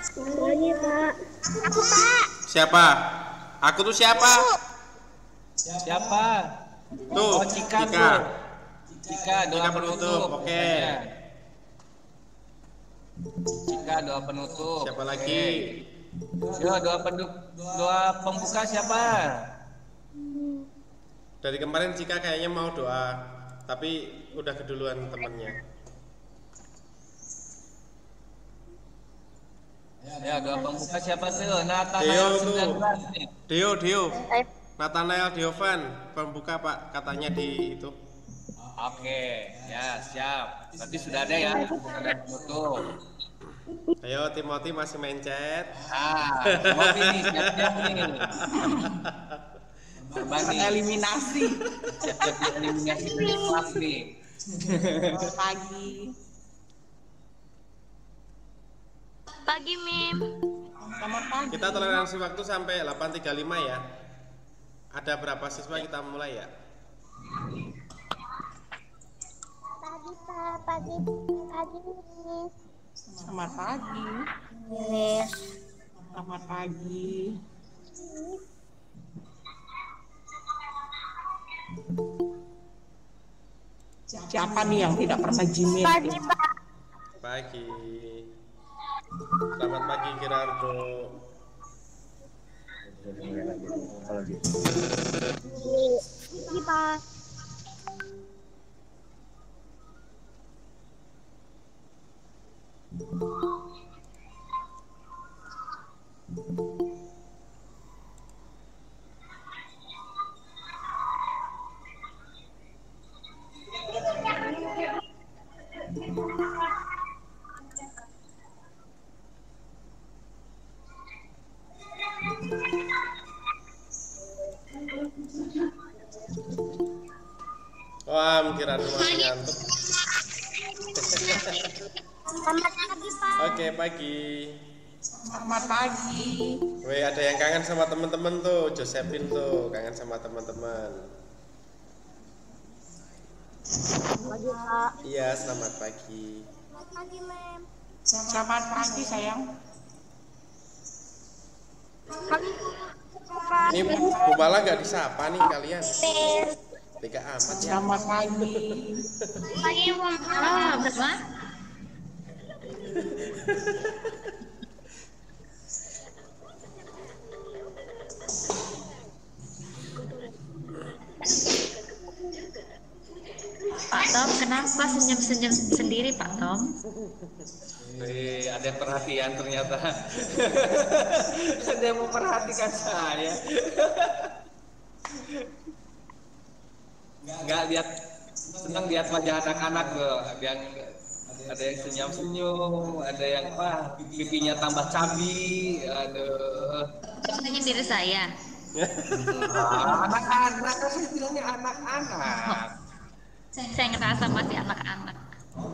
Lagi Pak. Aku Pak. Siapa? Aku tuh siapa? Siapa? Tuh, Oh, Cika Cika. tuh. Cika doa Cika penutup. penutup. Oke. Cika doa penutup. Siapa Oke. lagi? Yo, doa pembuka siapa? Dari kemarin Cika kayaknya mau doa, tapi udah keduluan temennya. Ya, doa pembuka siapa tuh? Deo Nathanael tuh. 19 nih. Deo. Nathanael Diovan pembuka Pak, katanya di itu. Oke, ya siap. Berarti sudah ada ya, sudah penutup. Ayo Timothy masih main chat. Timothy nih, siap-siap nih. Berbanding. Eliminasi. Siap-siap eliminasi dari kelas nih. Pagi. Pagi Mim. Selamat pagi. Kita toleransi waktu sampai 8.35 ya. Ada berapa siswa kita mulai ya? Pagi Pak. Pagi Miss. Selamat pagi. Miss. Selamat pagi. Siapa nih yang tidak pernah jimit? Pagi Pak. Pagi. Selamat pagi Gerardo. Pagi Pak. Wah, Gerardo masih ngantuk. Selamat pagi Pak. Oke, pagi. Selamat pagi. Weh, ada yang kangen sama teman-teman tuh, Josephine tuh, kangen sama teman-teman. Pagi Pak. Iya, selamat pagi. Selamat pagi Mem. Selamat pagi sayang. Pagi Pak. Ini Bu Mala nggak disapa nih kalian. Tega amat ya. Selamat pagi. Pagi Bu Mala. Berapa? Pak Tom, kenapa senyum-senyum sendiri Pak Tom? Wih, ada perhatian ternyata. Ada yang memperhatikan saya. Nggak lihat, senang lihat wajah anak-anak loh. Ada yang senyum-senyum, ada yang pipinya tambah cabi. Aduh. Sebenarnya diri saya. Anak-anak, kan saya bilangnya anak-anak. Saya ngerasa masih anak-anak.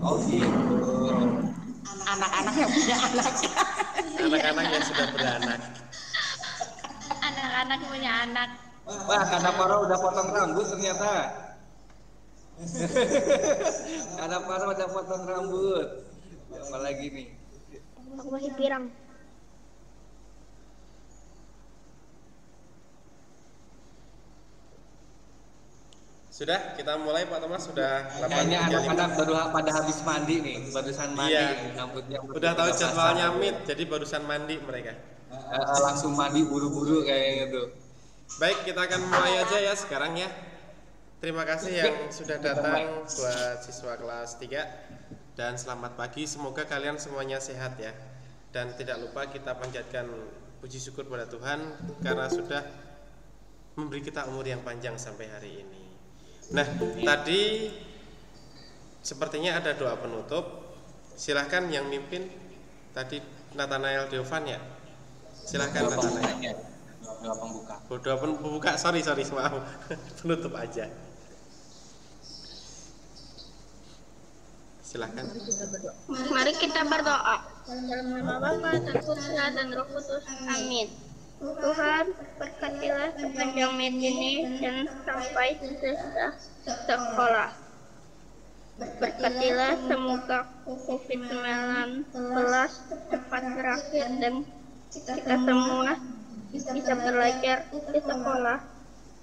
Oh gitu. Anak-anak yang punya anak. Anak-anak yang sudah beranak. Anak-anak punya anak. Wah, Kadapara udah potong rambut ternyata. Kadapara udah potong rambut. Apalagi nih? Aku masih pirang. Sudah, kita mulai Pak Thomas, sudah Kayaknya 8.35. anak-anak baru pada habis mandi nih, barusan mandi. Iya. Rambutnya Udah tahu jadwalnya Meet, jadi barusan mandi mereka. langsung mandi buru-buru kayak gitu. Baik, kita akan mulai aja ya sekarang ya. Terima kasih yang sudah datang buat siswa kelas 3. Dan selamat pagi, semoga kalian semuanya sehat ya. Dan tidak lupa kita panjatkan puji syukur pada Tuhan karena sudah memberi kita umur yang panjang sampai hari ini. Nah, tadi sepertinya ada doa penutup. Silahkan yang mimpin tadi Nathanael Diovan ya. Silahkan Nathanael. Doa pembuka. Doa pembuka, sorry maaf. Penutup aja. Silahkan. Mari kita berdoa. Dalam nama Bapa dan Putra dan Roh Kudus. Amin. Tuhan, berkatilah sepanjang Meet ini dan sampai selesai sekolah. Berkatilah semoga COVID-19 cepat berakhir dan kita semua bisa belajar di sekolah.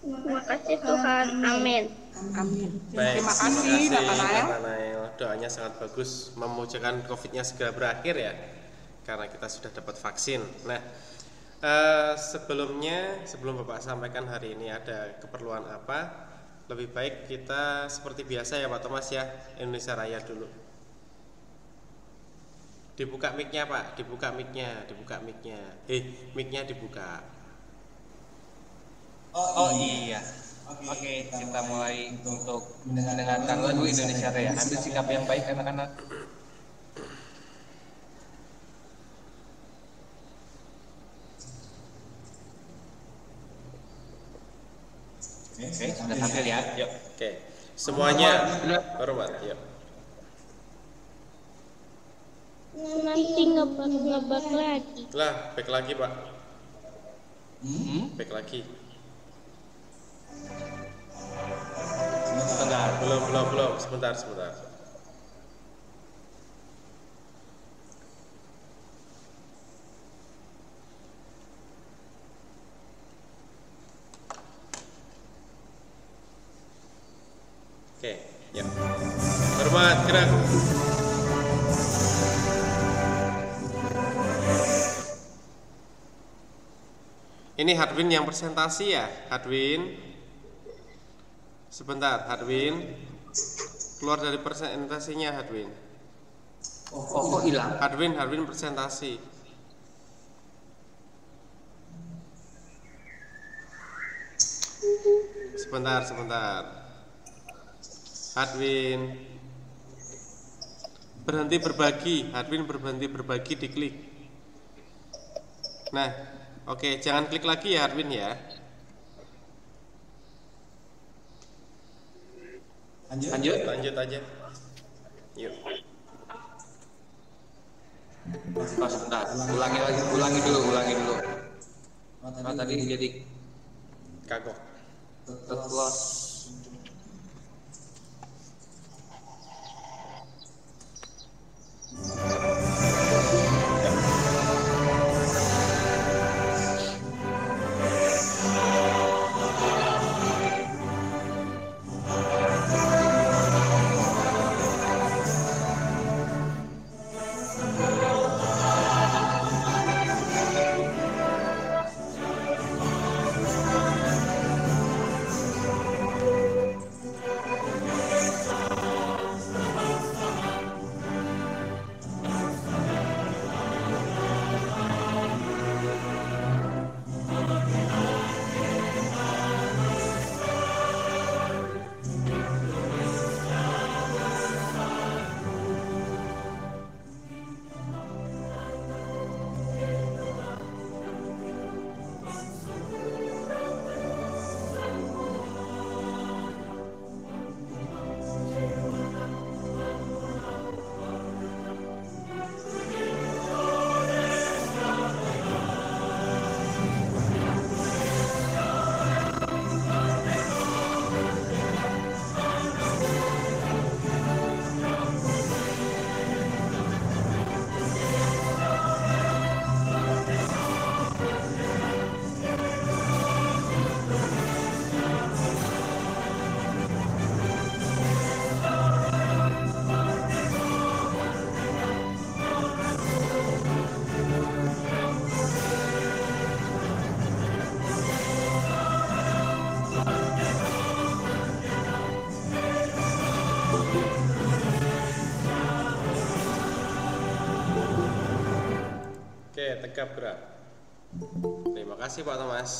Terima kasih Tuhan. Amin. Amin. Baik, Terima kasih Nathanael. Nathanael. Doanya sangat bagus, memujakan COVID-nya segera berakhir ya, karena kita sudah dapat vaksin. Nah, sebelum Bapak sampaikan hari ini ada keperluan apa, lebih baik kita seperti biasa ya Pak Thomas ya, Indonesia Raya dulu. Dibuka mic-nya Pak, dibuka mic-nya. Mic-nya dibuka. Oh iya. Oke, kita mulai untuk mendengarkan lagu Indonesia Raya. Ambil sikap yang baik anak-anak. Oke, sudah tampil ya. Yuk. Oke, semuanya hormat. Yuk. Nanti ngebak lagi. Lah, back lagi Pak. Back lagi. Sebentar. Belum. Sebentar. Oke, ya. Hormat, gerak. Ini Hadwin yang presentasi ya, Hadwin. Sebentar, Hadwin. Keluar dari presentasinya, Hadwin. Kok hilang? Hadwin presentasi. Sebentar. Hadwin. Berhenti berbagi, diklik. Nah, oke, jangan klik lagi ya Hadwin ya. Lanjut aja. Yuk. Oh, sebentar. Ulangi dulu. Tadi jadi Kagok. close. Tegap gerak. Terima kasih Pak Thomas.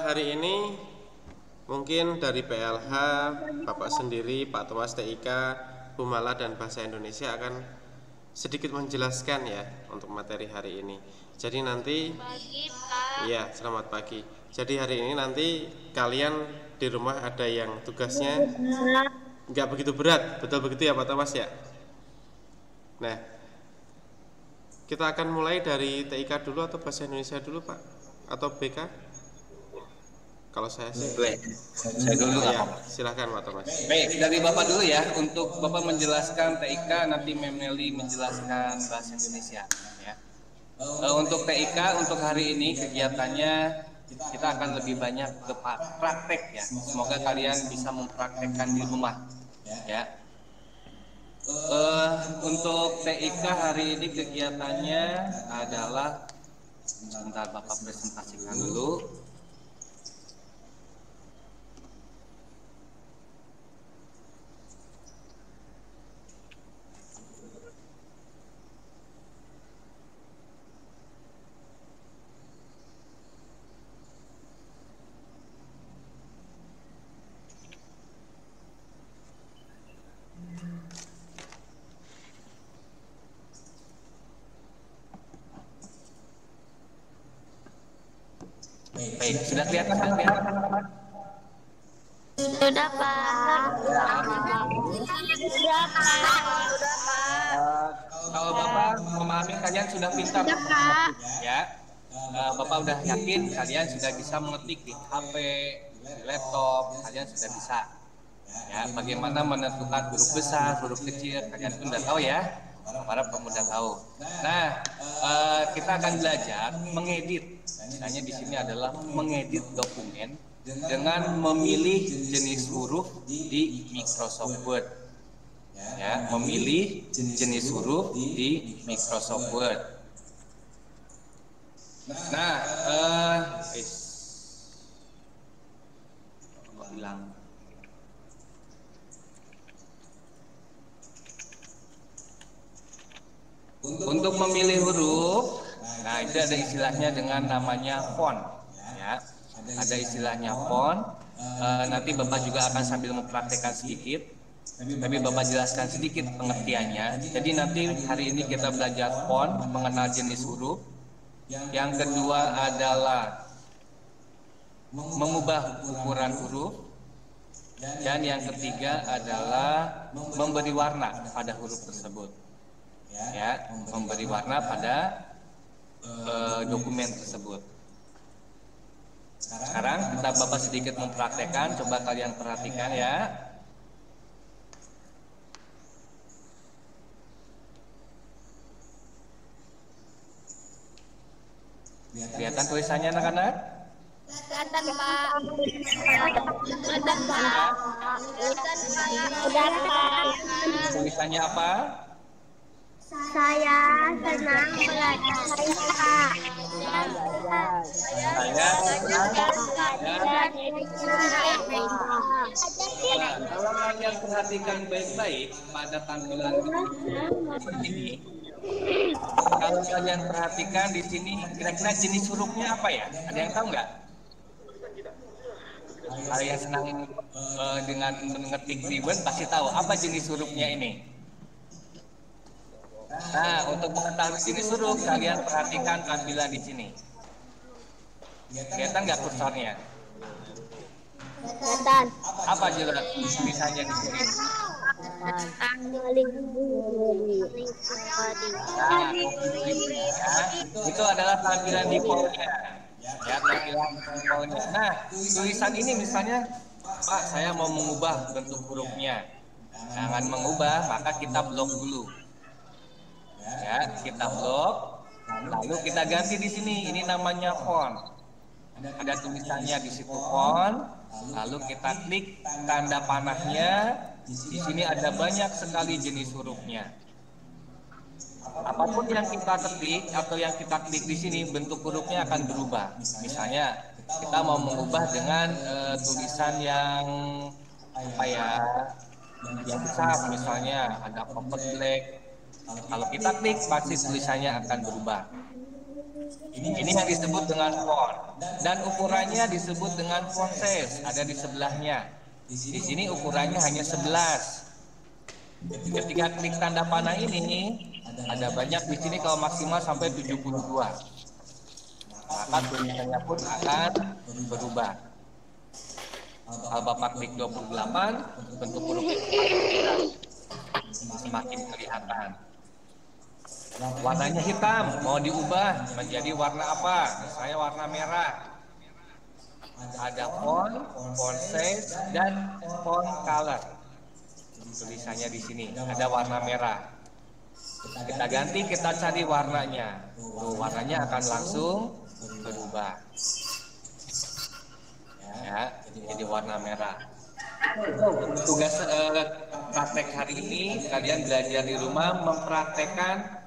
Hari ini mungkin dari PLH, Bapak sendiri, Pak Thomas TIK, Bu Mala dan Bahasa Indonesia akan sedikit menjelaskan ya untuk materi hari ini. Jadi nanti ya, selamat pagi. Jadi hari ini nanti kalian di rumah ada yang tugasnya nggak begitu berat, betul begitu ya Pak Thomas ya? Nah, kita akan mulai dari TIK dulu atau Bahasa Indonesia dulu Pak? Atau BK? Kalau saya sih, Boleh. Saya dulu nggak ya, apa-apa. silahkan Pak Thomas. Baik, dari Bapak dulu ya. Untuk Bapak menjelaskan TIK, nanti Mem Nelly menjelaskan bahasa Indonesia. Ya. Untuk TIK, untuk hari ini kegiatannya kita akan lebih banyak ke praktek ya. Semoga kalian bisa mempraktekkan di rumah. Ya. Untuk TIK hari ini kegiatannya adalah, sebentar Bapak presentasikan dulu. Baik, sudah kelihatan Pak? Sudah, Pak. Sudah, Pak. Kalau Bapak memahami kalian sudah pintar, Sudah, Pak. ya. Bapak udah yakin kalian sudah bisa mengetik di HP, di laptop, kalian sudah bisa. Ya, bagaimana menentukan huruf besar, huruf kecil, kalian pun udah tahu ya. Para pemuda tahu. Nah, kita akan belajar mengedit. Misalnya di sini adalah mengedit dokumen dengan memilih jenis huruf di Microsoft Word. Ya, memilih jenis huruf di Microsoft Word. Nah, bilang. Untuk memilih huruf, nah itu ada istilahnya dengan namanya font. Ya, ada istilahnya font. Nanti Bapak juga akan sambil mempraktekkan sedikit. Tapi Bapak jelaskan sedikit pengertiannya. Jadi nanti hari ini kita belajar font, mengenal jenis huruf. Yang kedua adalah mengubah ukuran huruf. Dan yang ketiga adalah memberi warna pada huruf tersebut. Ya, memberi warna pada dokumen tersebut. Sekarang kita Bapak sedikit mempraktekkan, coba kalian perhatikan ya. Kelihatan tulisannya anak-anak? Kelihatan, Pak. Kelihatan, Pak. Kelihatan, Pak. Tulisannya apa? Saya senang belajar, Pak. Saya kalau kalian perhatikan baik-baik pada tampilan ini, kalau kalian perhatikan di sini, kira-kira jenis hurufnya apa ya? Ada yang tahu nggak? Kalau yang senang dengan mengetik di Word pasti tahu apa jenis hurufnya ini. Nah, untuk mengetahui jenis huruf, kalian perhatikan tampilan di sini. Kelihatan nggak kursornya? Kelihatan. Apa jelas tulisannya di sini? Nah, itu adalah tampilan defaultnya. Ya, tampilan defaultnya. Nah, tulisan ini misalnya, Pak, saya mau mengubah bentuk hurufnya. Jangan mengubah, maka kita blok dulu. Ya, kita blok, lalu kita ganti di sini. Ini namanya font. Ada tulisannya di situ font, lalu kita klik tanda panahnya. Di sini ada banyak sekali jenis hurufnya. Apapun yang kita ketik atau yang kita klik di sini, bentuk hurufnya akan berubah. Misalnya kita mau mengubah dengan tulisan yang apa ya, yang besar, misalnya ada pop black. Kalau kita klik, pasti tulisannya akan berubah. Ini yang disebut dengan font. Dan ukurannya disebut dengan font size. Ada di sebelahnya. Di sini ukurannya hanya 11. Ketika klik tanda panah ini, ada banyak di sini kalau maksimal sampai 72. Maka tulisannya pun akan berubah. Kalau Bapak klik 28, bentuk hurufnya semakin kelihatan. Warnanya hitam, mau diubah menjadi warna apa? Misalnya warna merah. ada font, font size, dan font color. Tulisannya di sini ada warna merah. Kita ganti, kita cari warnanya. Warnanya akan langsung berubah. Ya, jadi warna merah. Tugas praktek hari ini, kalian belajar di rumah mempraktekkan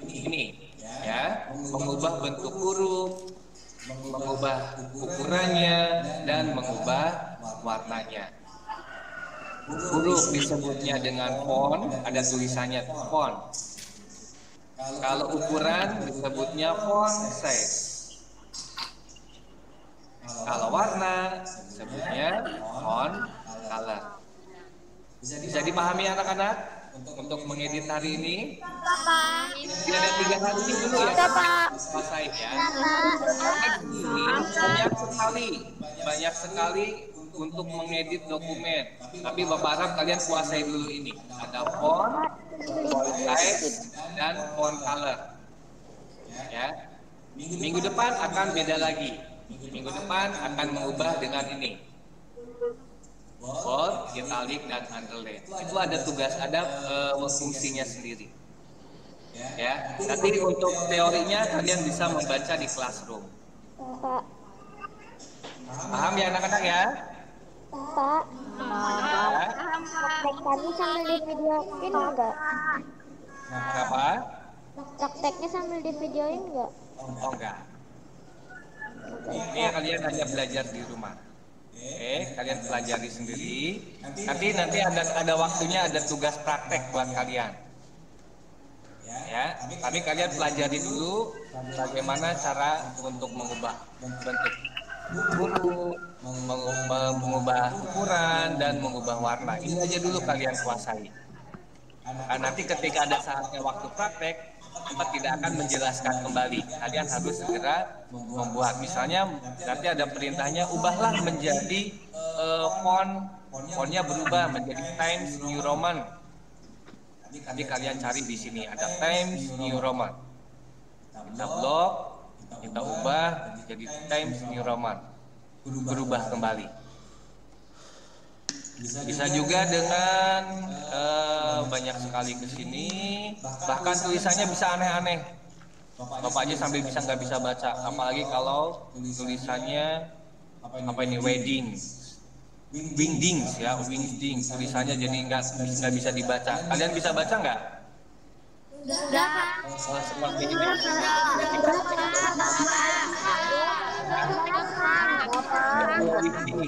ini, ya, mengubah bentuk huruf, mengubah ukurannya, dan mengubah warnanya. Huruf disebutnya dengan font, ada tulisannya font. Kalau ukuran disebutnya font size. Kalau warna disebutnya font color. Bisa dipahami anak-anak untuk mengedit hari ini? Tidak ada 3 hari ini dulu ya. Selesai ya. Ini banyak sekali untuk mengedit dokumen. Tapi Bapak harap kalian kuasai dulu ini. Ada font, font size, dan font color. Ya. Minggu depan akan beda lagi. Minggu depan akan mengubah dengan ini. Bold, italic, dan underline. Itu ada tugas, ada fungsinya sendiri. Ya. Nanti untuk teorinya kalian bisa membaca di classroom. Paham ya anak-anak ya? Pak, prakteknya sambil di videoin enggak? Kenapa? Prakteknya sambil di videoin enggak? Oh enggak. Ini kalian hanya belajar di rumah. Oke, kalian pelajari sendiri. Nanti ada waktunya, ada tugas praktek buat kalian. Ya, tapi kalian pelajari dulu bagaimana cara untuk mengubah bentuk huruf, mengubah ukuran, dan mengubah warna. Ini aja dulu kalian kuasai. Nah, nanti ketika ada saatnya waktu praktek, Bapak tidak akan menjelaskan kembali. Kalian harus segera membuat. Misalnya nanti ada perintahnya, ubahlah menjadi fontnya berubah menjadi Times New Roman. Nanti kalian cari di sini ada Times New Roman. Kita blok, kita ubah jadi Times New Roman. Berubah kembali. Bisa juga dengan banyak sekali ke sini, bahkan tulisannya bisa aneh-aneh. Bapak aja sambil nggak bisa baca, apalagi kalau tulisannya apa ini wingdings ya, wingdings tulisannya jadi nggak bisa dibaca. Kalian bisa baca nggak? Seperti ini.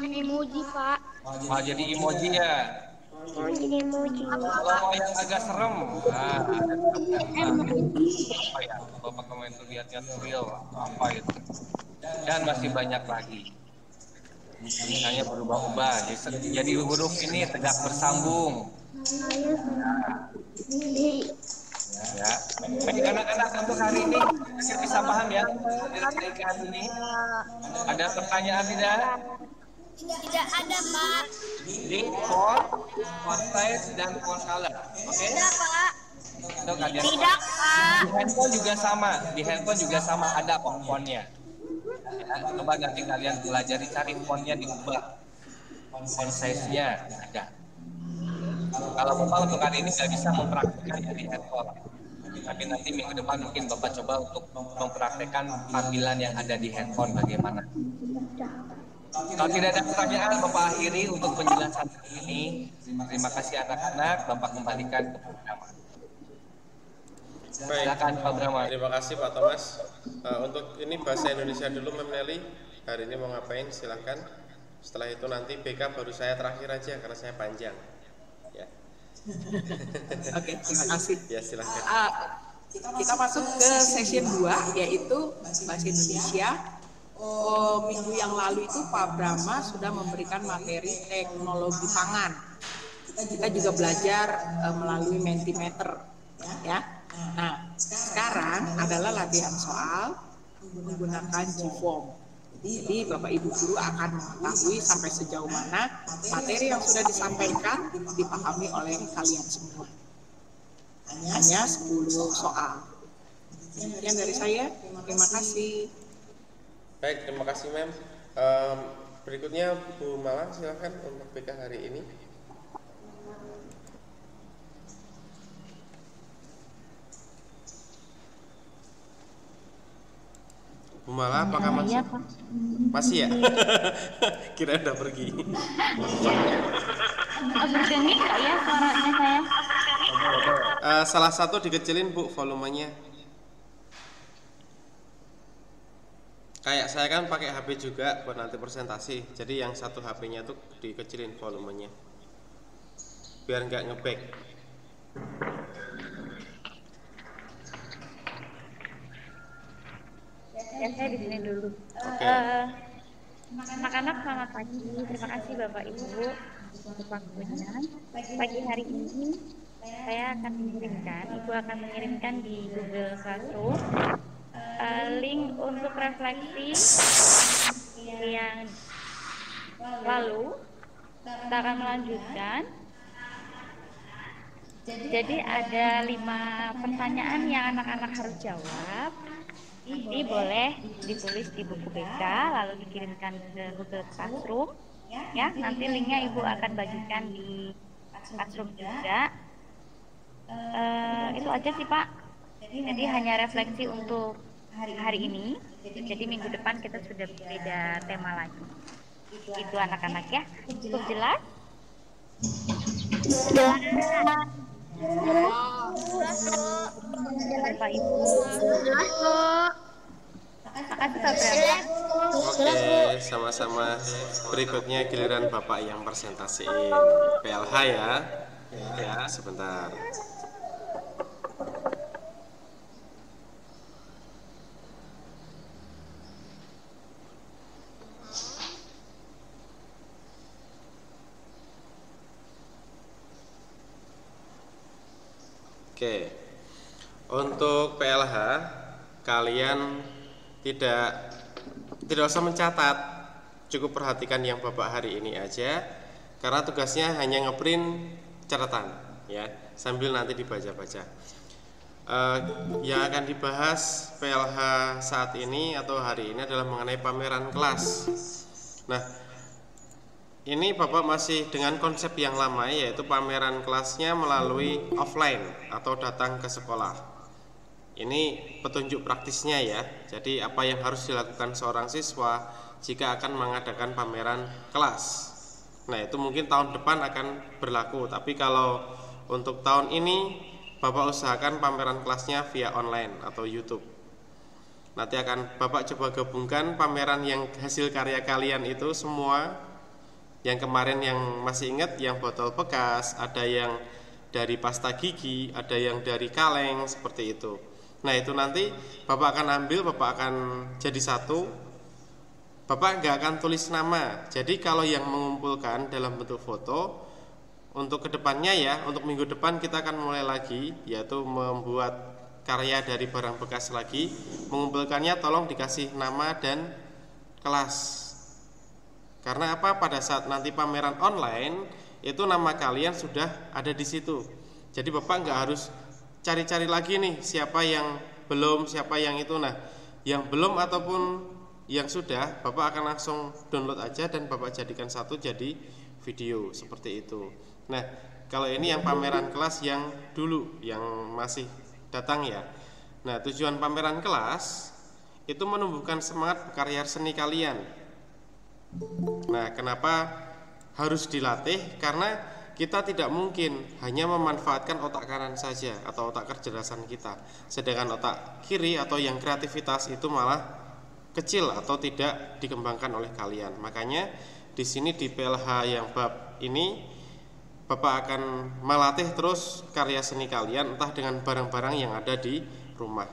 Emoji, Pak. Mau jadi emoji ya? Mau jadi emoji. Kalau mau yang agak serem, apa ya? Bapak komen tuh lihat-lihat real apa itu? Dan masih banyak lagi. Misalnya berubah-ubah, jadi huruf ini tegak bersambung. Ya, baik anak-anak untuk hari ini masih bisa paham ya? Hari ini ada pertanyaan tidak? Tidak ada, Pak. Jadi font size, dan font color. Oke? Tidak, Pak. Itu kalian. Tidak, Pak. Di handphone juga sama ada kok fontnya. Ya, coba nanti kalian pelajari, cari fontnya, diubah. Font size-nya ada. Kalau Bapak untuk hari ini nggak bisa mempraktikkannya di handphone. Tapi nanti minggu depan mungkin Bapak coba untuk mempraktekkan tampilan yang ada di handphone bagaimana. Kalau tidak ada pertanyaan, Bapak akhiri untuk penjelasan ini. Terima kasih anak-anak. Bapak kembalikan ke program. Silakan Pak Brahma. Terima kasih Pak Thomas. Untuk ini bahasa Indonesia dulu, Mem Nelly. Hari ini mau ngapain? Silahkan. Setelah itu nanti BK baru saya terakhir aja karena saya panjang. Ya. Oke, terima kasih. Ya silahkan. Kita masuk ke session 2, yaitu bahasa Indonesia. Minggu yang lalu itu Pak Brahma sudah memberikan materi teknologi pangan. Kita juga belajar melalui Mentimeter, ya. Nah, sekarang adalah latihan soal menggunakan Gform. Jadi Bapak Ibu guru akan mengetahui sampai sejauh mana materi yang sudah disampaikan dipahami oleh kalian semua. Hanya 10 soal. Sekian dari saya. Terima kasih. Baik, terima kasih Mem. Berikutnya Bu Mala, silakan untuk BK hari ini. Bu Mala, apakah masih? Iya, Pak. Masih ya? Kira udah pergi. Berdenging nggak ya suaranya saya? Salah satu dikecilin Bu volumenya. Kayak saya kan pakai HP juga buat nanti presentasi. Jadi yang satu HP-nya tuh dikecilin volumenya. Biar nggak nge-back. Ya, saya di sini dulu. Oke. Anak-anak selamat pagi. Terima kasih Bapak Ibu untuk waktunya. Pagi hari ini saya akan mengirimkan, Ibu akan mengirimkan di Google Classroom link untuk refleksi yang lalu. Kita akan melanjutkan. Jadi ada 5 pertanyaan yang anak-anak harus jawab. Ini boleh ditulis di buku BK lalu dikirimkan ke Google Classroom ya, nanti linknya Ibu akan bagikan di Classroom juga. Itu aja sih Pak, jadi hanya refleksi untuk hari ini, jadi minggu depan kita sudah beda tema lagi. Itu anak-anak ya, cukup jelas? Bapak Ibu. Jelas, Bu. Makasih Pak Brahma. Oke, sama-sama. Berikutnya giliran Bapak yang presentasiin PLH ya. Ya, sebentar. Oke, untuk PLH kalian tidak usah mencatat, cukup perhatikan yang Bapak hari ini aja, karena tugasnya hanya ngeprint catatan, ya, sambil nanti dibaca-baca. Yang akan dibahas PLH saat ini atau hari ini adalah mengenai pameran kelas. Nah, ini Bapak masih dengan konsep yang lama, yaitu pameran kelasnya melalui offline atau datang ke sekolah. Ini petunjuk praktisnya ya. Jadi apa yang harus dilakukan seorang siswa jika akan mengadakan pameran kelas. Nah, itu mungkin tahun depan akan berlaku. Tapi kalau untuk tahun ini Bapak usahakan pameran kelasnya via online atau YouTube. Nanti akan Bapak coba gabungkan pameran yang hasil karya kalian itu semua. Yang kemarin yang masih ingat, yang botol bekas, ada yang dari pasta gigi, ada yang dari kaleng, seperti itu. Nah, itu nanti Bapak akan ambil, Bapak akan jadi satu. Bapak nggak akan tulis nama. Jadi kalau yang mengumpulkan dalam bentuk foto, untuk kedepannya ya, untuk minggu depan kita akan mulai lagi, yaitu membuat karya dari barang bekas lagi. Mengumpulkannya tolong dikasih nama dan kelas. Karena apa? Pada saat nanti pameran online itu nama kalian sudah ada di situ. Jadi Bapak nggak harus cari-cari lagi nih siapa yang belum, siapa yang itu. Nah, yang belum ataupun yang sudah Bapak akan langsung download aja dan Bapak jadikan satu jadi video seperti itu. Nah, kalau ini yang pameran kelas yang dulu yang masih datang ya. Nah, tujuan pameran kelas itu menumbuhkan semangat berkarya seni kalian. Nah, kenapa harus dilatih? Karena kita tidak mungkin hanya memanfaatkan otak kanan saja atau otak kecerdasan kita, sedangkan otak kiri atau yang kreativitas itu malah kecil atau tidak dikembangkan oleh kalian. Makanya di sini di PLH yang bab ini Bapak akan melatih terus karya seni kalian, entah dengan barang-barang yang ada di rumah.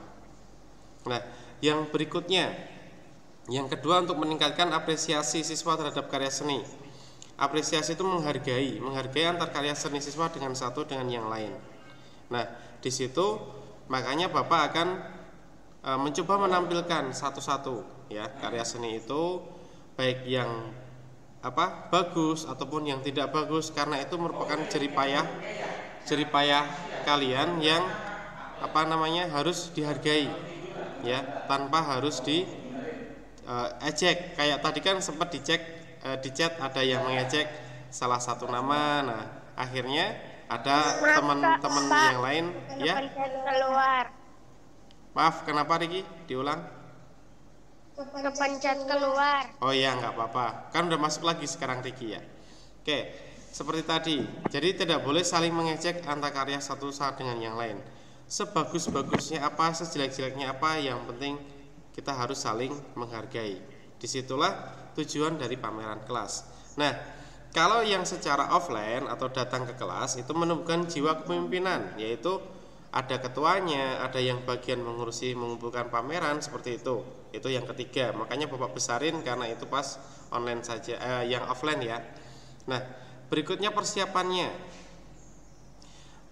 Nah, yang berikutnya, yang kedua, untuk meningkatkan apresiasi siswa terhadap karya seni. Apresiasi itu menghargai antar karya seni siswa dengan satu dengan yang lain. Nah, di situ makanya Bapak akan mencoba menampilkan satu-satu ya karya seni itu, baik yang bagus ataupun yang tidak bagus, karena itu merupakan jeripayah kalian yang harus dihargai ya, tanpa harus ejek. Kayak tadi kan sempat dicek di chat ada yang mengejek salah satu nama. Nah, akhirnya ada teman-teman yang lain ya. Keluar. Maaf, kenapa Riki? Diulang. Kepencet keluar. Oh iya, nggak apa-apa. Kan udah masuk lagi sekarang Riki ya. Oke, seperti tadi. Jadi tidak boleh saling mengejek antara karya satu saat dengan yang lain. Sebagus-bagusnya apa, sejelek-jeleknya apa, yang penting kita harus saling menghargai. Disitulah tujuan dari pameran kelas. Nah, kalau yang secara offline atau datang ke kelas itu menumbuhkan jiwa kepemimpinan, yaitu ada ketuanya, ada yang bagian mengumpulkan pameran seperti itu. Itu yang ketiga. Makanya Bapak besarin karena itu pas online saja, yang offline ya. Nah, berikutnya persiapannya.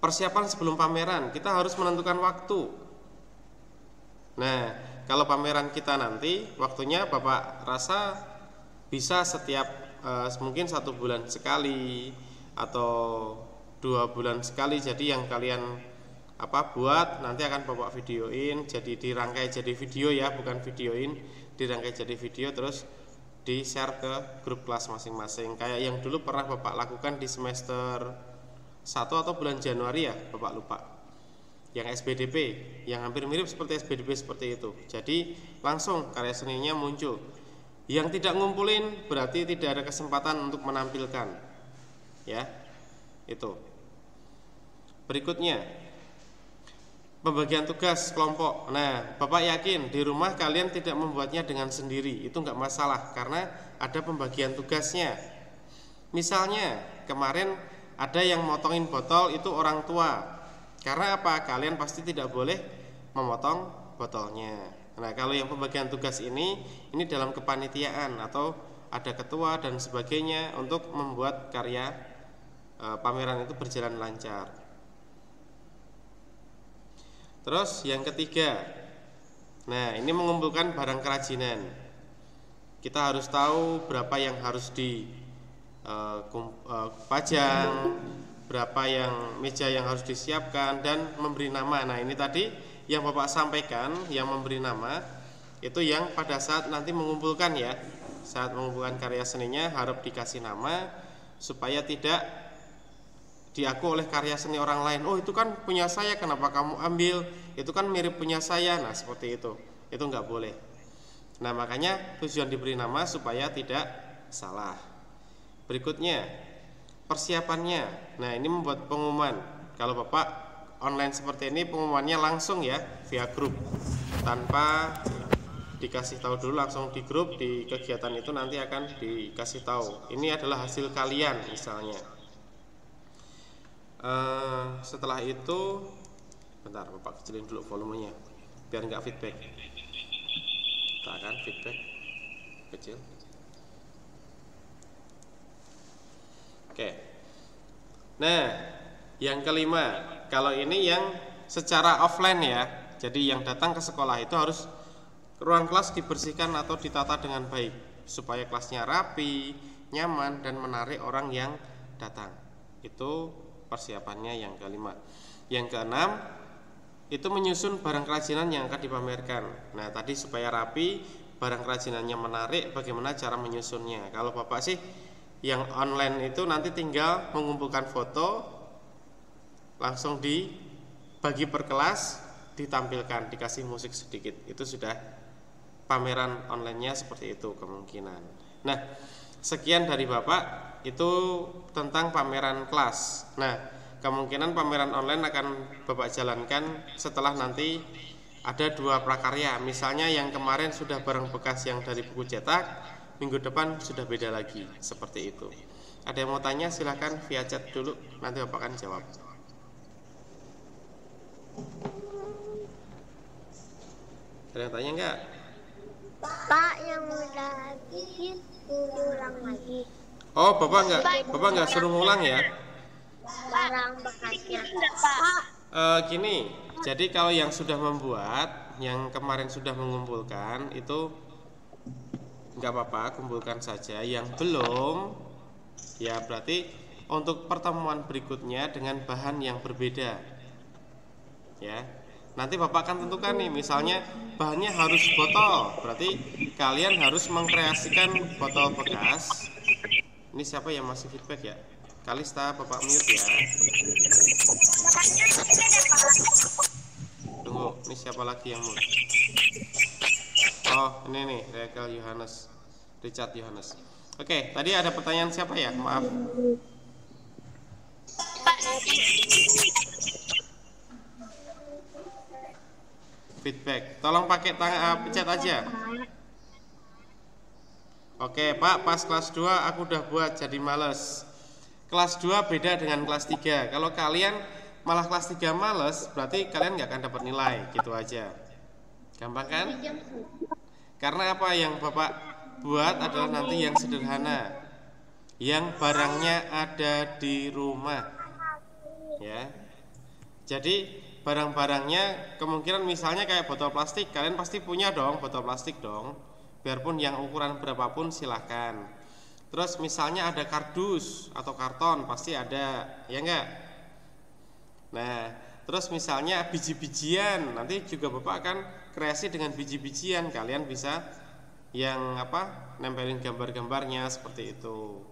Persiapan sebelum pameran, kita harus menentukan waktu. Nah, kalau pameran kita nanti waktunya Bapak rasa bisa setiap mungkin 1 bulan sekali atau 2 bulan sekali. Jadi yang kalian buat nanti akan Bapak videoin, jadi dirangkai jadi video ya, bukan videoin, dirangkai jadi video terus di share ke grup kelas masing-masing. Kayak yang dulu pernah Bapak lakukan di semester 1 atau bulan Januari ya, Bapak lupa. Yang SBDP, yang hampir mirip seperti SBDP seperti itu. Jadi langsung karya seninya muncul. Yang tidak ngumpulin berarti tidak ada kesempatan untuk menampilkan. Ya. Itu. Berikutnya, pembagian tugas kelompok. Nah, Bapak yakin di rumah kalian tidak membuatnya dengan sendiri. Itu nggak masalah karena ada pembagian tugasnya. Misalnya kemarin ada yang motongin botol itu orang tua. Karena apa? Kalian pasti tidak boleh memotong botolnya. Nah, kalau yang pembagian tugas ini dalam kepanitiaan atau ada ketua dan sebagainya untuk membuat karya pameran itu berjalan lancar. Terus yang ketiga, nah ini mengumpulkan barang kerajinan. Kita harus tahu berapa yang harus dipajang, berapa yang meja yang harus disiapkan dan memberi nama. Nah ini tadi yang Bapak sampaikan, yang memberi nama itu yang pada saat nanti mengumpulkan ya, saat mengumpulkan karya seninya harus dikasih nama supaya tidak diaku oleh karya seni orang lain. Oh itu kan punya saya, kenapa kamu ambil? Itu kan mirip punya saya. Nah seperti itu nggak boleh. Nah makanya tujuan diberi nama supaya tidak salah. Berikutnya persiapannya. Nah ini membuat pengumuman. Kalau Bapak online seperti ini pengumumannya langsung ya via grup, tanpa dikasih tahu dulu, langsung di grup. Di kegiatan itu nanti akan dikasih tahu ini adalah hasil kalian misalnya. Setelah itu bentar Bapak kecilin dulu volumenya biar nggak feedback. Kita akan feedback kecil. Oke. Nah, yang kelima, kalau ini yang secara offline ya. Jadi yang datang ke sekolah itu harus ruang kelas dibersihkan atau ditata dengan baik supaya kelasnya rapi, nyaman dan menarik orang yang datang. Itu persiapannya yang kelima. Yang keenam, itu menyusun barang kerajinan yang akan dipamerkan. Nah, tadi supaya rapi, barang kerajinannya menarik, bagaimana cara menyusunnya. Kalau Bapak sih yang online itu nanti tinggal mengumpulkan foto, langsung dibagi per kelas, ditampilkan, dikasih musik sedikit. Itu sudah pameran online-nya seperti itu kemungkinan. Nah, sekian dari Bapak itu tentang pameran kelas. Nah, kemungkinan pameran online akan Bapak jalankan setelah nanti ada 2 prakarya. Misalnya yang kemarin sudah barang bekas yang dari buku cetak, minggu depan sudah beda lagi, seperti itu. Ada yang mau tanya silahkan via chat dulu, nanti Bapak akan jawab. Ada yang tanya enggak? Pak, yang udah bikin ulang lagi. Oh, Bapak enggak suruh ngulang ya? Barang bekasnya. Gini, jadi kalau yang sudah membuat, yang kemarin sudah mengumpulkan itu nggak apa-apa, kumpulkan saja. Yang belum, ya berarti untuk pertemuan berikutnya dengan bahan yang berbeda, ya. nanti Bapak akan tentukan nih, misalnya bahannya harus botol, berarti kalian harus mengkreasikan botol bekas. Ini siapa yang masih feedback ya? Kalista, Bapak mute ya. Tunggu, ini siapa lagi yang mute? Oh, ini nih, Rekel Yohanes, Richard Yohanes. Oke, tadi ada pertanyaan siapa ya? Maaf. Feedback, tolong pakai pencet aja. Oke Pak, pas kelas 2 aku udah buat jadi males. Kelas 2 beda dengan kelas 3. Kalau kalian malah kelas 3 males, berarti kalian nggak akan dapat nilai, gitu aja. Gampang kan? Karena apa yang Bapak buat adalah nanti yang sederhana, yang barangnya ada di rumah, ya. Jadi barang-barangnya kemungkinan misalnya kayak botol plastik, kalian pasti punya dong botol plastik dong, biarpun yang ukuran berapapun silahkan. Terus misalnya ada kardus atau karton pasti ada, ya enggak? Nah, terus misalnya biji-bijian, nanti juga Bapak akan kreasi dengan biji-bijian, kalian bisa yang apa, nempelin gambar-gambarnya seperti itu.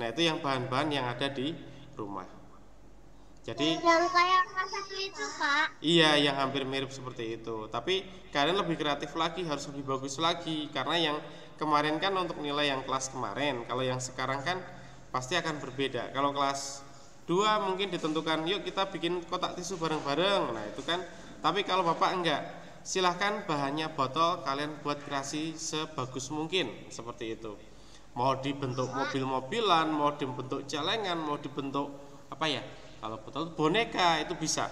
Nah, itu yang bahan-bahan yang ada di rumah. Jadi yang kayak kaset itu, Pak. iya, yang hampir mirip seperti itu. Tapi kalian lebih kreatif lagi, harus lebih bagus lagi. Karena yang kemarin kan untuk nilai yang kelas kemarin. Kalau yang sekarang kan pasti akan berbeda. Kalau kelas 2 mungkin ditentukan, yuk kita bikin kotak tisu bareng-bareng. Nah itu kan. Tapi kalau Bapak enggak, silahkan bahannya botol, kalian buat kreasi sebagus mungkin. Seperti itu. Mau dibentuk mobil-mobilan, mau dibentuk celengan, mau dibentuk apa ya, kalau botol boneka itu bisa,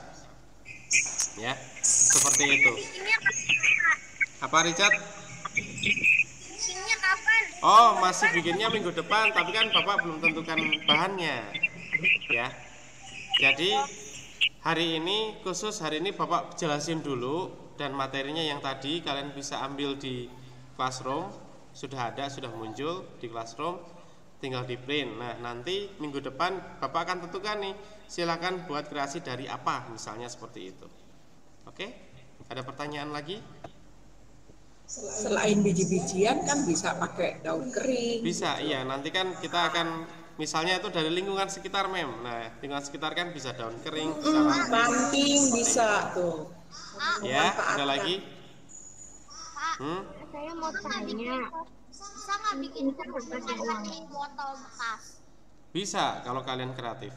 ya seperti itu. Apa Richard? Bikinnya kapan? Oh, masih bikinnya minggu depan, tapi kan Bapak belum tentukan bahannya, ya. Jadi hari ini khusus hari ini Bapak jelasin dulu, dan materinya yang tadi kalian bisa ambil di classroom, sudah ada, sudah muncul di classroom. Tinggal di print. Nah nanti minggu depan Bapak akan tentukan nih, silakan buat kreasi dari apa, misalnya seperti itu. Oke, ada pertanyaan lagi? Selain biji-bijian kan bisa pakai daun kering. Bisa, iya. Nanti kan kita akan misalnya itu dari lingkungan sekitar Mem. Nah lingkungan sekitar kan bisa daun kering, bisa Banting bisa tuh. ya. Ada lagi? Saya mau tanya, bisa nggak bikin pakai botol bekas? Bisa kalau kalian kreatif.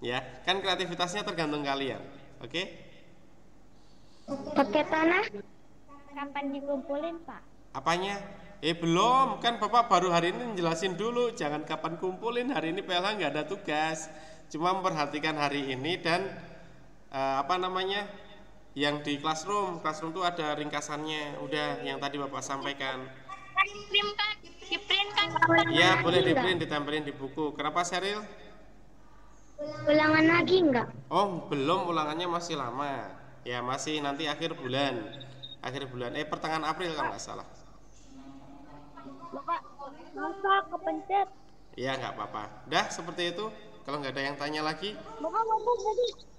Ya, kan kreativitasnya tergantung kalian. Oke? Pakai tanah? Kapan dikumpulin, Pak? Apanya? Belum, kan Bapak baru hari ini jelasin dulu. Jangan kapan kumpulin, hari ini PLH nggak ada tugas. Cuma memperhatikan hari ini dan apa namanya, yang di classroom tuh ada ringkasannya. Udah, yang tadi Bapak sampaikan. Di print kan? Iya, boleh di print, ditempelin di buku. Kenapa Sheryl? Ulangan lagi nggak? Oh, belum, ulangannya masih lama. Ya, masih nanti akhir bulan. Pertengahan April kalau nggak salah. Bapak kepencet. Iya, nggak apa-apa. Dah, seperti itu. Kalau nggak ada yang tanya lagi, Bapak tadi.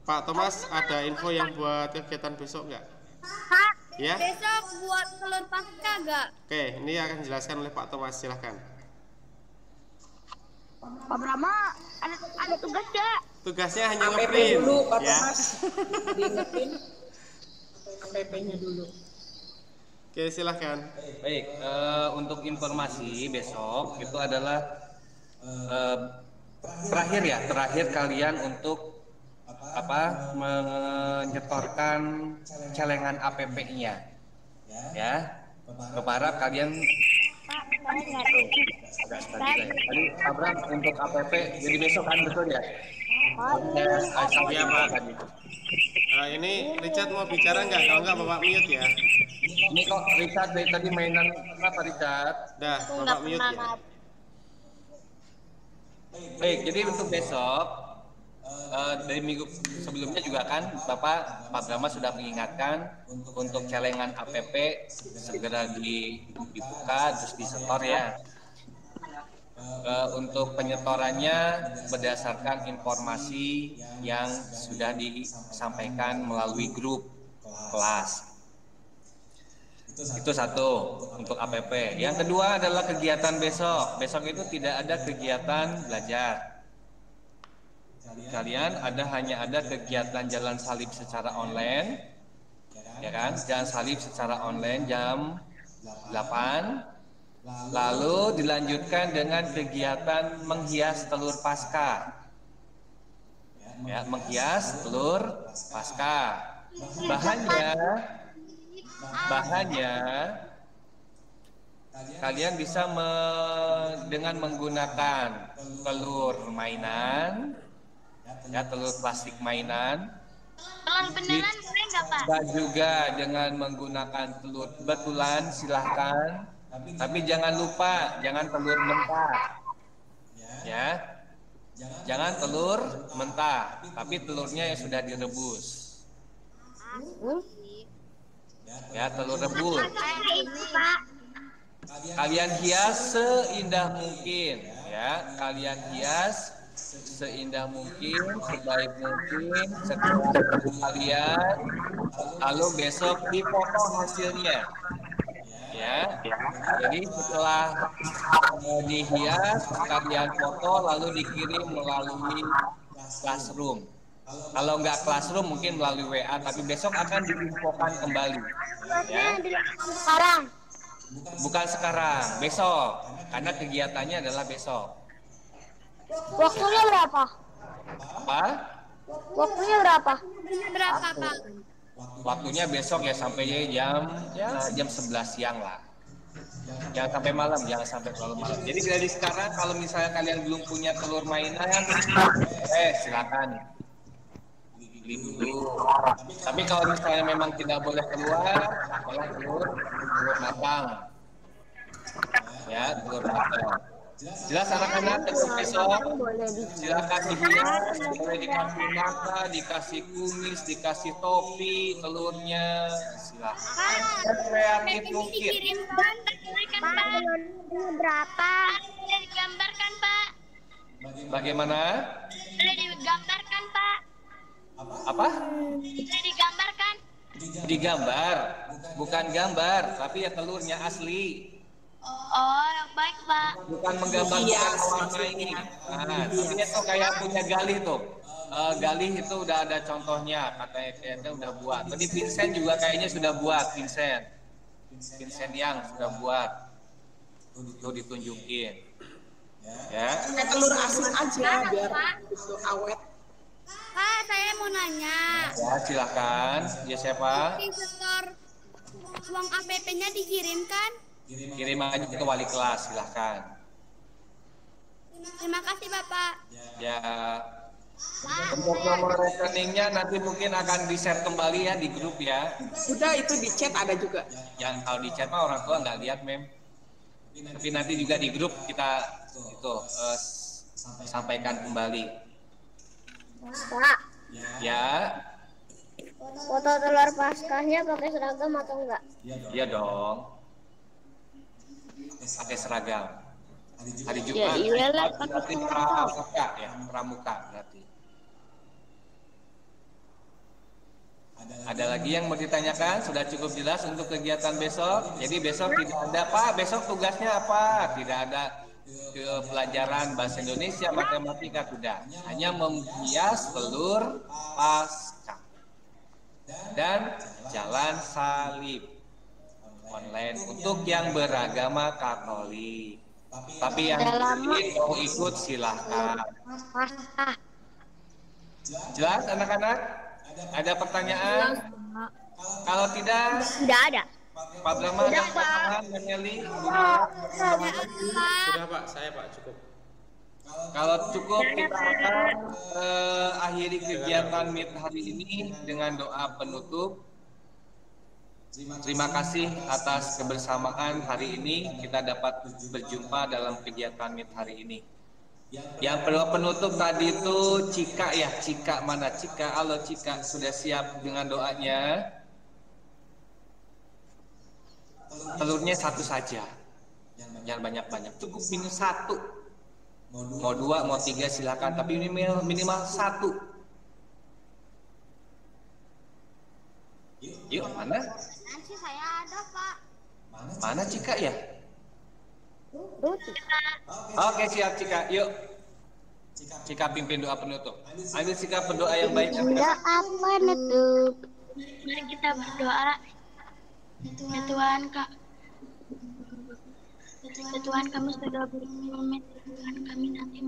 Pak Thomas, ada info yang buat kegiatan besok nggak? Pak, Ya? besok buat telur pasca nggak? Oke, ini akan dijelaskan oleh Pak Thomas, silahkan. Pak Brahma, ada tugas nggak? Tugasnya hanya APP ngeprint, dulu, Pak ya. Thomas. Diingetin APP-nya dulu. Oke, silahkan. Baik, untuk informasi besok itu adalah terakhir kalian untuk menyetorkan celengan APP-nya, ya. Berharap kalian tadi Abram untuk APP jadi besok kan, betul ya? Iya, Pak. Ini Richard mau bicara nggak? Kalau nggak Bapak mute ya. Ini kok Richard dari tadi mainan apa Richard? Dah, Bapak mute ya. Baik, jadi untuk besok dari minggu sebelumnya juga kan Pak Brahma sudah mengingatkan untuk celengan APP segera dibuka terus disetor ya. Untuk penyetorannya berdasarkan informasi yang sudah disampaikan melalui grup kelas. Itu satu untuk APP. Yang kedua adalah kegiatan besok. Besok itu tidak ada kegiatan belajar. Kalian hanya ada kegiatan jalan salib secara online, ya kan? Jalan salib secara online jam 8. Lalu dilanjutkan dengan kegiatan menghias telur pasca. Ya, menghias telur pasca. Bahannya kalian bisa dengan menggunakan telur mainan, ya, telur plastik mainan. Telur beneran boleh nggak, Pak? Dan juga dengan menggunakan telur betulan silahkan. Tapi jangan lupa, jangan telur mentah, ya, jangan telur mentah, tapi telurnya yang sudah direbus, ya, telur rebus. Kalian hias seindah mungkin, ya, kalian hias seindah mungkin, sebaik mungkin setelah kalian, lalu besok dipoto hasilnya. Ya, jadi setelah dihias, kalian foto lalu dikirim melalui classroom. Kalau nggak classroom mungkin melalui WA, tapi besok akan diinfokan kembali. Ya. Sekarang. Bukan sekarang, besok, karena kegiatannya adalah besok. Waktunya berapa? Apa? Waktunya berapa? Berapa, Pak? Waktunya besok ya sampai jam 11 siang lah. Jangan sampai malam, jangan sampai terlalu malam. Jadi dari sekarang kalau misalnya kalian belum punya telur mainan, silakan beli dulu. Tapi kalau misalnya memang tidak boleh keluar, malah telur matang. Ya, telur matang. Jelas anak-anak besok silakan dihias, boleh dikasih nata, dikasih kumis, dikasih topi, telurnya silakan. Kreatif mungkin. Dikirimkan, kan, Pak? Berapa? Boleh digambarkan, Pak? Bagaimana? Boleh digambarkan, Pak? Apa? Boleh digambarkan? Digambar, bukan gambar, tapi ya telurnya asli. Oh, baik, Pak. Bukan menggambar, bukan mewarnai. Nah, tapi itu kayak punya Galih tuh. Galih itu udah ada contohnya, katanya kayaknya udah buat. Tadi Vincent juga kayaknya sudah buat, Vincent yang sudah buat. Tuh ditunjukin. Ya. Telur asin aja biar itu awet. Pak, saya mau nanya. Ya, silakan. Ya siapa? Setor uang APP-nya dikirimkan? Kirim aja ke wali kelas, silahkan. Terima kasih, Bapak. Ya, untuk nomor rekeningnya nanti mungkin akan di-share kembali ya di grup ya. Udah itu di chat ada juga. Yang kalau di chat mah orang tua nggak lihat, Mem. Tapi nanti juga di grup kita itu sampaikan kembali. Pak, Ya, foto telur paskahnya pakai seragam atau enggak? iya dong. Pakai seragam. Hari Jumat. Ya iyalah, Berarti pramuka ya, pramuka berarti. Ada lagi yang mau ditanyakan? Sudah cukup jelas untuk kegiatan besok. Jadi besok tidak ada, Pak. Besok tugasnya apa? Tidak ada pelajaran bahasa Indonesia, matematika, tidak. Hanya menghias telur pasca dan jalan salib online untuk yang beragama Katolik. Tapi yang lain mau ikut silahkan. Jelas anak-anak? Ada pertanyaan? Kalau tidak, Tidak ada. Pak Brahma ada pertanyaan, Meli? Sudah Pak, saya Pak cukup. Kalau cukup kita akan akhiri kegiatan Meet hari ini dengan doa penutup. Terima kasih atas kebersamaan hari ini. Kita dapat berjumpa dalam kegiatan Meet hari ini. Yang penutup tadi itu Cika ya, Cika mana Cika? Halo Cika, sudah siap dengan doanya? Telurnya satu saja, jangan banyak-banyak, cukup minus satu. Mau 2, mau 3 silakan, tapi minimal 1. Yuk, mana? Nanti saya ada, Pak. Mana Cika ya? Oke, siap Cika. Yuk. Cika pimpin doa penutup. Ayo Cika berdoa yang baik. Doa penutup. Mari kita berdoa. Ya Tuhan, Kak. Ya Tuhan, kami sudah bermimpi. Tuhan, kami nanti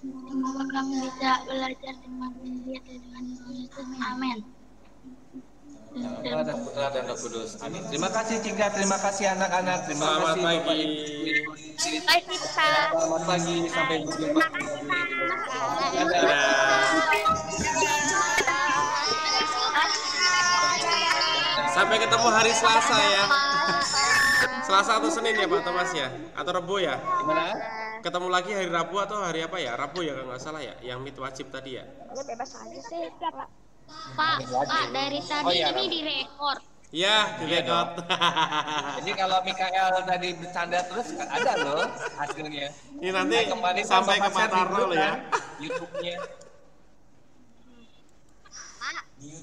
semoga kami bisa belajar dengan dia dengan Yesus. Amin. Bapa dan Putra dan Roh Kudus. Amin. Terima kasih Cika, terima kasih anak-anak, terima Selamat kasih Bapak pagi. Ibu. Baik, kita. Selamat pagi, sampai berjumpa. Sampai ketemu hari Selasa ya. Selasa atau Senin ya Pak Thomas ya? Atau Rabu ya? Gimana? Ketemu lagi hari Rabu atau hari apa ya? Rabu ya kalau nggak salah ya? Yang meet wajib tadi ya? Bebas aja sih, Pak. Pak, dari tadi Oh, iya, ini Ram. direkor. Ya, direkod. Jadi kalau Mikael tadi bercanda terus ada loh hasilnya. Ini nanti Nah, kemarin kan sampai ke Bapak share Pak di Tarno grup loh ya. kan, YouTube-nya.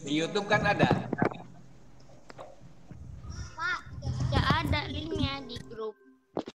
Di YouTube kan ada.